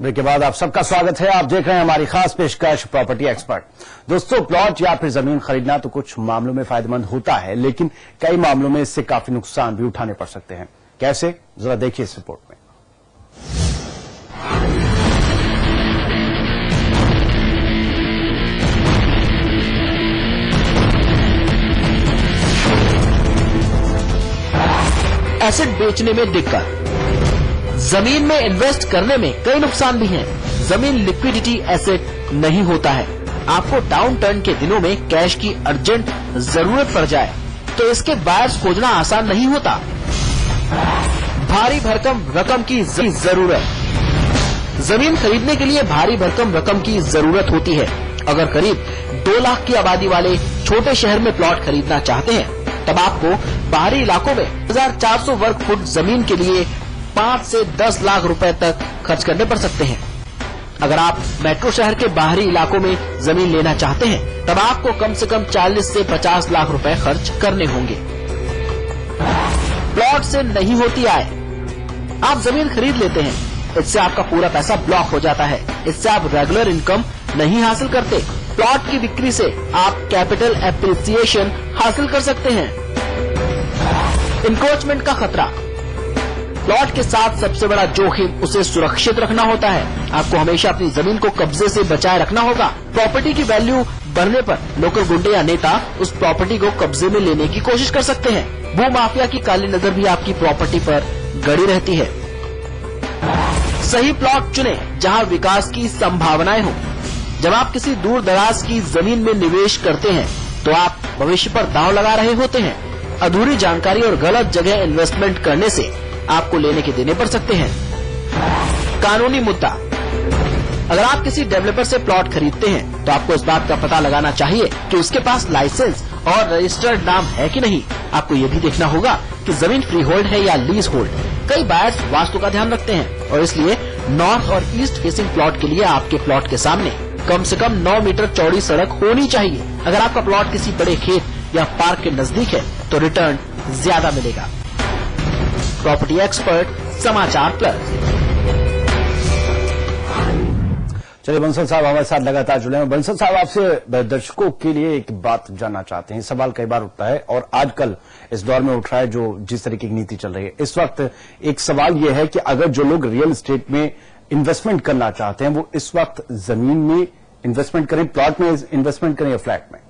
Break के बाद आप सबका स्वागत है। आप देख रहे हैं हमारी खास पेशकश प्रॉपर्टी एक्सपर्ट। दोस्तों, प्लॉट या फिर जमीन खरीदना तो कुछ मामलों में फायदेमंद होता है, लेकिन कई मामलों में इससे काफी नुकसान भी उठाने पड़ सकते हैं। कैसे, जरा देखिए इस रिपोर्ट में। एसेट बेचने में दिक्कत। जमीन में इन्वेस्ट करने में कई नुकसान भी हैं। जमीन लिक्विडिटी एसेट नहीं होता है। आपको डाउन टर्न के दिनों में कैश की अर्जेंट जरूरत पड़ जाए तो इसके बायर्स खोजना आसान नहीं होता। भारी भरकम रकम की जरूरत। जमीन खरीदने के लिए भारी भरकम रकम की जरूरत होती है। अगर करीब 2 लाख की आबादी वाले छोटे शहर में प्लॉट खरीदना चाहते हैं, तब आपको बाहरी इलाकों में 1400 वर्ग फुट जमीन के लिए 5 से 10 लाख रुपए तक खर्च करने पड़ सकते हैं। अगर आप मेट्रो शहर के बाहरी इलाकों में जमीन लेना चाहते हैं, तब आपको कम से कम 40 से 50 लाख रुपए खर्च करने होंगे। प्लॉट से नहीं होती आय। आप जमीन खरीद लेते हैं, इससे आपका पूरा पैसा ब्लॉक हो जाता है। इससे आप रेगुलर इनकम नहीं हासिल करते। प्लॉट की बिक्री से आप कैपिटल एप्रिसिएशन हासिल कर सकते हैं। इंक्रोचमेंट का खतरा। प्लॉट के साथ सबसे बड़ा जोखिम उसे सुरक्षित रखना होता है। आपको हमेशा अपनी जमीन को कब्जे से बचाए रखना होगा। प्रॉपर्टी की वैल्यू बढ़ने पर लोकल गुंडे या नेता उस प्रॉपर्टी को कब्जे में लेने की कोशिश कर सकते हैं। भू माफिया की काली नजर भी आपकी प्रॉपर्टी पर गड़ी रहती है। सही प्लॉट चुने जहां विकास की संभावनाएं हो। जब आप किसी दूर दराज की जमीन में निवेश करते हैं, तो आप भविष्य पर दांव लगा रहे होते हैं। अधूरी जानकारी और गलत जगह इन्वेस्टमेंट करने से आपको लेने के देने पड़ सकते हैं। कानूनी मुद्दा। अगर आप किसी डेवलपर से प्लॉट खरीदते हैं, तो आपको इस बात का पता लगाना चाहिए कि उसके पास लाइसेंस और रजिस्टर्ड नाम है कि नहीं। आपको ये भी देखना होगा कि जमीन फ्री होल्ड है या लीज होल्ड। कई बायर्स वास्तु का ध्यान रखते हैं और इसलिए नॉर्थ और ईस्ट फेसिंग प्लॉट के लिए आपके प्लॉट के सामने कम से कम 9 मीटर चौड़ी सड़क होनी चाहिए। अगर आपका प्लॉट किसी बड़े खेत या पार्क के नजदीक है, तो रिटर्न ज्यादा मिलेगा। प्रॉपर्टी एक्सपर्ट, समाचार प्लस। चलिए, बंसल साहब हमारे साथ लगातार जुड़े हैं। बंसल साहब, आपसे दर्शकों के लिए एक बात जानना चाहते हैं। सवाल कई बार उठता है और आजकल इस दौर में उठ रहा है, जो जिस तरीके की नीति चल रही है इस वक्त, एक सवाल यह है कि अगर जो लोग रियल एस्टेट में इन्वेस्टमेंट करना चाहते हैं, वो इस वक्त जमीन में इन्वेस्टमेंट करें, प्लॉट में इन्वेस्टमेंट करें या फ्लैट में?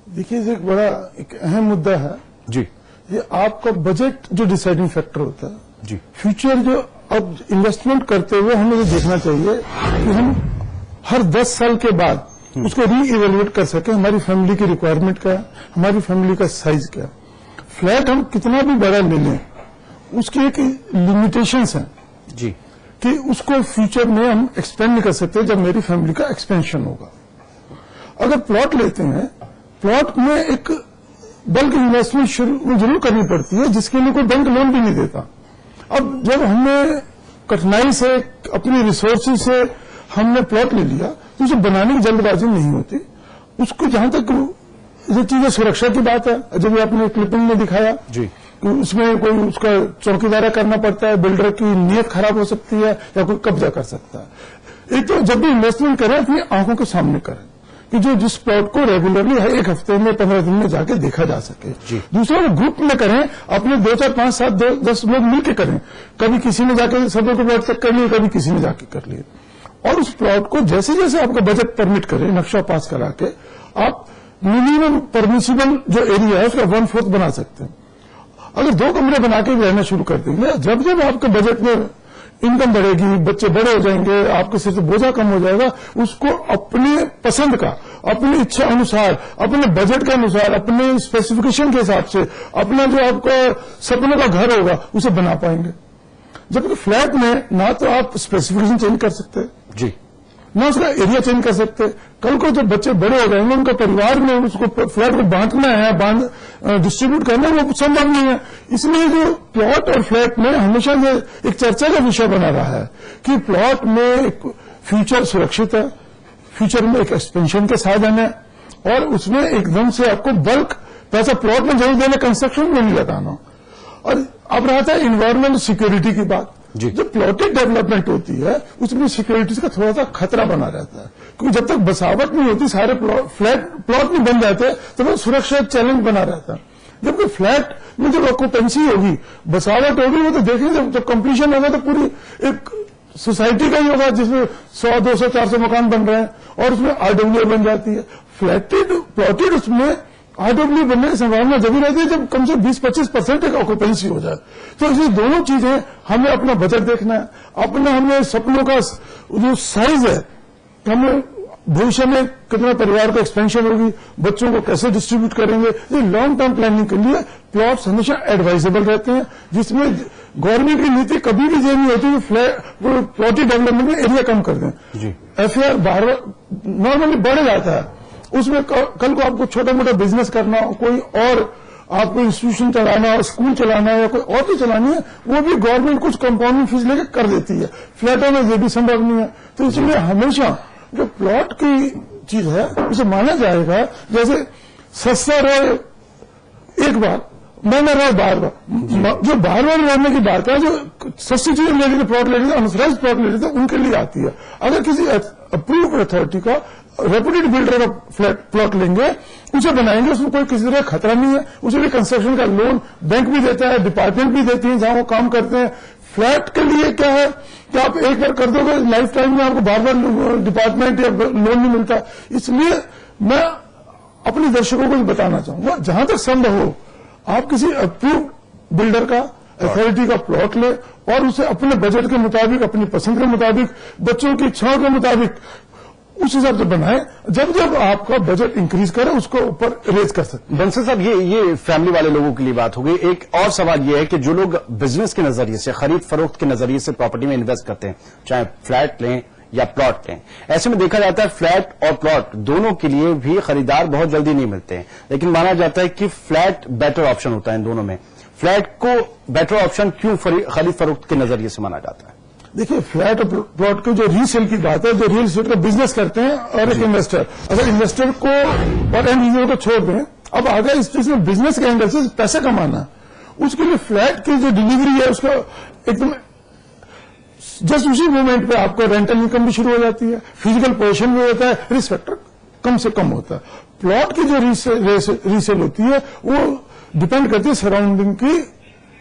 देखिए, एक बड़ा एक अहम मुद्दा है जी। ये आपका बजट जो डिसाइडिंग फैक्टर होता है जी। फ्यूचर जो अब इन्वेस्टमेंट करते हुए हमें ये देखना चाहिए कि हम हर 10 साल के बाद उसको री इवेल्युएट कर सके। हमारी फैमिली की रिक्वायरमेंट क्या है, हमारी फैमिली का साइज क्या है। फ्लैट हम कितना भी बड़ा ले लें, उसकी एक लिमिटेशंस हैं जी, कि उसको फ्यूचर में हम एक्सपेंड नहीं कर सकते जब मेरी फैमिली का एक्सपेंशन होगा। अगर प्लॉट लेते हैं, प्लॉट में एक बल्क इन्वेस्टमेंट शुरू जरूर करनी पड़ती है, जिसके लिए कोई बैंक लोन भी नहीं देता। अब जब हमने कठिनाई से अपनी रिसोर्सेज से हमने प्लॉट ले लिया, तो उसे बनाने की जल्दबाजी नहीं होती। उसको जहां तक ये चीजें सुरक्षा की बात है, जब आपने क्लिपिंग में दिखाया जी, उसमें कोई उसका चौकीदारा करना पड़ता है, बिल्डर की नीयत खराब हो सकती है या कोई कब्जा कर सकता है। एक तो जब भी इन्वेस्टमेंट करें, अपनी आंखों के सामने करें कि जो जिस प्लॉट को रेगुलरली हर एक हफ्ते में 15 दिन में जाके देखा जा सके। दूसरा, ग्रुप में करें, अपने 2, 4, 5, 7, 10 लोग मिलकर करें। कभी किसी ने जाके सब को प्लॉट तक कर लिए, कभी किसी ने जाके कर लिए, और उस प्लॉट को जैसे जैसे आपका बजट परमिट करे, नक्शा पास करा के आप मिनिमम परमिसिबल जो एरिया है उसका 1/4 बना सकते हैं। अगर 2 कमरे बना के रहना शुरू कर देंगे, जब जब आपके बजट में इनकम बढ़ेगी, बच्चे बड़े हो जाएंगे, आपके सिर से बोझा कम हो जाएगा, उसको अपने पसंद का, अपनी इच्छा अनुसार, अपने बजट के अनुसार, अपने स्पेसिफिकेशन के हिसाब से अपना जो आपका सपनों का घर होगा उसे बना पाएंगे। जबकि फ्लैट में ना तो आप स्पेसिफिकेशन चेंज कर सकते जी, ना उसका एरिया चेंज कर सकते। कल को जब बच्चे बड़े हो जाएंगे, उनका परिवार में उसको फ्लैट को बांटना है, डिस्ट्रीब्यूट करना है, वो संभव नहीं है। इसलिए जो प्लॉट और फ्लैट में हमेशा ये एक चर्चा का विषय बना रहा है कि प्लॉट में एक फ्यूचर सुरक्षित है, फ्यूचर में एक एक्सपेंशन के साधन है, और उसमें एकदम से आपको बल्क पैसा प्लॉट में जरूर देना, कंस्ट्रक्शन में नहीं लगाना। और अब रहा था इन्वायरमेंट सिक्योरिटी की बात। जी। जो प्लॉटेड डेवलपमेंट होती है उसमें सिक्योरिटीज का थोड़ा सा खतरा बना रहता है, क्योंकि जब तक बसावट नहीं होती, सारे प्लॉट नहीं बन जाते, तो वो सुरक्षा एक चैलेंज बना रहता है। जबकि फ्लैट में जब ऑक्यूपेंसी होगी, बसावट होगी, वो तो देखेंगे जब कंप्लीशन होगा तो पूरी एक सोसाइटी का ही होगा जिसमें 100, 200, 400 मकान बन रहे हैं, और उसमें आरडब्ल्यू बन जाती है। प्लॉटेड उसमें आरडब्ल्यू बनने की संभावना जब भी रहती है जब कम से 20-25% एक ऑक्यूपेंसी हो जाए। तो इसलिए दोनों चीजें हमें अपना बजट देखना है, अपना हमें सपनों का जो साइज है, हमें भविष्य में कितना परिवार का एक्सपेंशन होगी, बच्चों को कैसे डिस्ट्रीब्यूट करेंगे, ये लॉन्ग टर्म प्लानिंग के लिए प्लॉट्स हमेशा एडवाइजेबल रहते हैं, जिसमें गवर्नमेंट की नीति कभी भी ये नहीं होती कि प्लॉटी डेवलपमेंट में एरिया कम कर दें। एफआईआर बार नॉर्मली बढ़ जाता है, उसमें कल को आपको छोटा मोटा बिजनेस करना हो, कोई और आपको इंस्टीट्यूशन चलाना हो, स्कूल चलाना है या कोई और चीज चलानी है, वो भी गवर्नमेंट कुछ कंपाउंडिंग फीस लेकर कर देती है। फ्लैटों में ये भी संभव नहीं है। तो इसलिए हमेशा जो प्लॉट की चीज है उसे माना जाएगा जैसे सस्ता रहे एक बार, महंगा रहे बार बार। जो बार बार रहने की बात है, जो सस्ती चीज लेने के प्लॉट लेते थे, अनऑथराइज्ड प्लॉट लेते थे, उनके लिए आती है। अगर किसी अप्रूव्ड अथॉरिटी का रेपुटेड बिल्डर का प्लॉट लेंगे, उसे बनाएंगे, उसमें कोई किसी तरह खतरा नहीं है, उसे भी कंस्ट्रक्शन का लोन बैंक भी देता है, डिपार्टमेंट भी देती है जहां वो काम करते हैं। फ्लैट के लिए क्या है कि आप एक बार कर दोगे, लाइफ टाइम में आपको बार बार डिपार्टमेंट या लोन नहीं मिलता। इसलिए मैं अपने दर्शकों को बताना चाहूंगा, जहां तक संभव हो आप किसी अप्रूव्ड बिल्डर का, अथॉरिटी का प्लॉट ले और उसे अपने बजट के मुताबिक, अपनी पसंद के मुताबिक, बच्चों की इच्छाओं के मुताबिक उस हिसाब से बनाए। जब जब आपका बजट इंक्रीज करे उसको ऊपर रेज कर सकते। बंसल साहब, ये फैमिली वाले लोगों के लिए बात हो गई। एक और सवाल ये है कि जो लोग बिजनेस के नजरिए से, खरीद फरोख्त के नजरिए से प्रॉपर्टी में इन्वेस्ट करते हैं, चाहे फ्लैट लें या प्लॉट लें, ऐसे में देखा जाता है फ्लैट और प्लॉट दोनों के लिए भी खरीदार बहुत जल्दी नहीं मिलते हैं, लेकिन माना जाता है कि फ्लैट बेटर ऑप्शन होता है इन दोनों में। फ्लैट को बेटर ऑप्शन क्यों खरीद फरोख्त के नजरिए से माना जाता है? देखिए, फ्लैट और प्लॉट की जो रीसेल की बात है, जो रियल एस्टेट का बिजनेस करते हैं और एक इन्वेस्टर, अगर इन्वेस्टर को और एंड यूजर को छोड़ दें, अब अगर इस चीज में बिजनेस के एंगल से पैसा कमाना, उसके लिए फ्लैट की जो डिलीवरी है उसका एकदम जस्ट उसी मोमेंट पे आपको रेंटल इनकम भी शुरू हो जाती है, फिजिकल पोजीशन भी होता है, रिस्क फैक्टर कम से कम होता है। प्लॉट की जो रीसेल होती है वो डिपेंड करती है सराउंडिंग की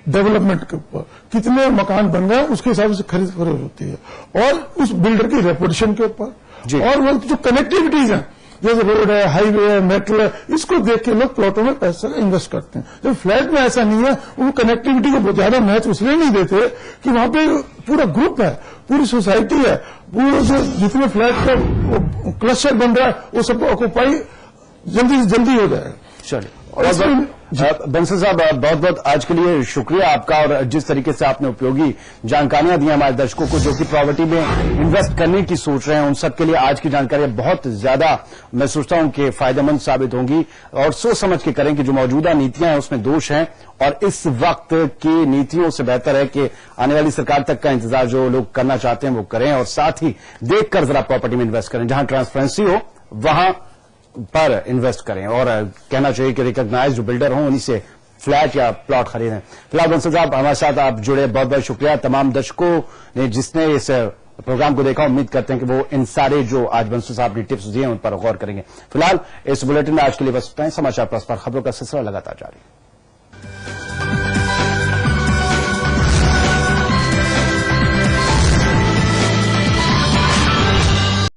डेवलपमेंट के ऊपर, कितने मकान बन गए उसके हिसाब से खरीद फरोख्त होती है, और उस बिल्डर की रेपुटेशन के ऊपर, और वो जो कनेक्टिविटीज है, जैसे रोड है, हाईवे है, मेट्रो है, इसको देख के लोग प्लॉटों में पैसा इन्वेस्ट करते हैं। जब फ्लैट में ऐसा नहीं है, वो कनेक्टिविटी को ज्यादा महत्व इसलिए नहीं देते कि वहां पे पूरा ग्रुप है, पूरी सोसाइटी है, पूरे जो जितने फ्लैट का क्लस्टर बन रहा है वो सब ऑक्यूपाई जल्दी से जल्दी हो जाएगा। चलिए, बंसल साहब, बहुत बहुत आज के लिए शुक्रिया आपका, और जिस तरीके से आपने उपयोगी जानकारियां दी हमारे दर्शकों को जो कि प्रॉपर्टी में इन्वेस्ट करने की सोच रहे हैं, उन सब के लिए आज की जानकारियां बहुत ज्यादा मैं सोचता हूं कि फायदेमंद साबित होंगी, और सोच समझ के करें कि जो मौजूदा नीतियां हैं उसमें दोष हैं, और इस वक्त की नीतियों से बेहतर है कि आने वाली सरकार तक का इंतजार जो लोग करना चाहते हैं वो करें, और साथ ही देखकर जरा प्रॉपर्टी में इन्वेस्ट करें, जहां ट्रांसपेरेंसी हो वहां पर इन्वेस्ट करें, और कहना चाहिए कि रिकॉग्नाइज जो बिल्डर हों उन्हीं से फ्लैट या प्लॉट खरीदें। फिलहाल बंसल साहब हमारे साथ आप जुड़े, बहुत बहुत शुक्रिया। तमाम दर्शकों ने जिसने इस प्रोग्राम को देखा, उम्मीद करते हैं कि वो इन सारे जो आज बंसल साहब ने टिप्स दिए उन पर गौर करेंगे। फिलहाल इस बुलेटिन में आज के लिए बस इतना ही। समाचार प्लस पर खबरों का सिलसिला लगातार जारी।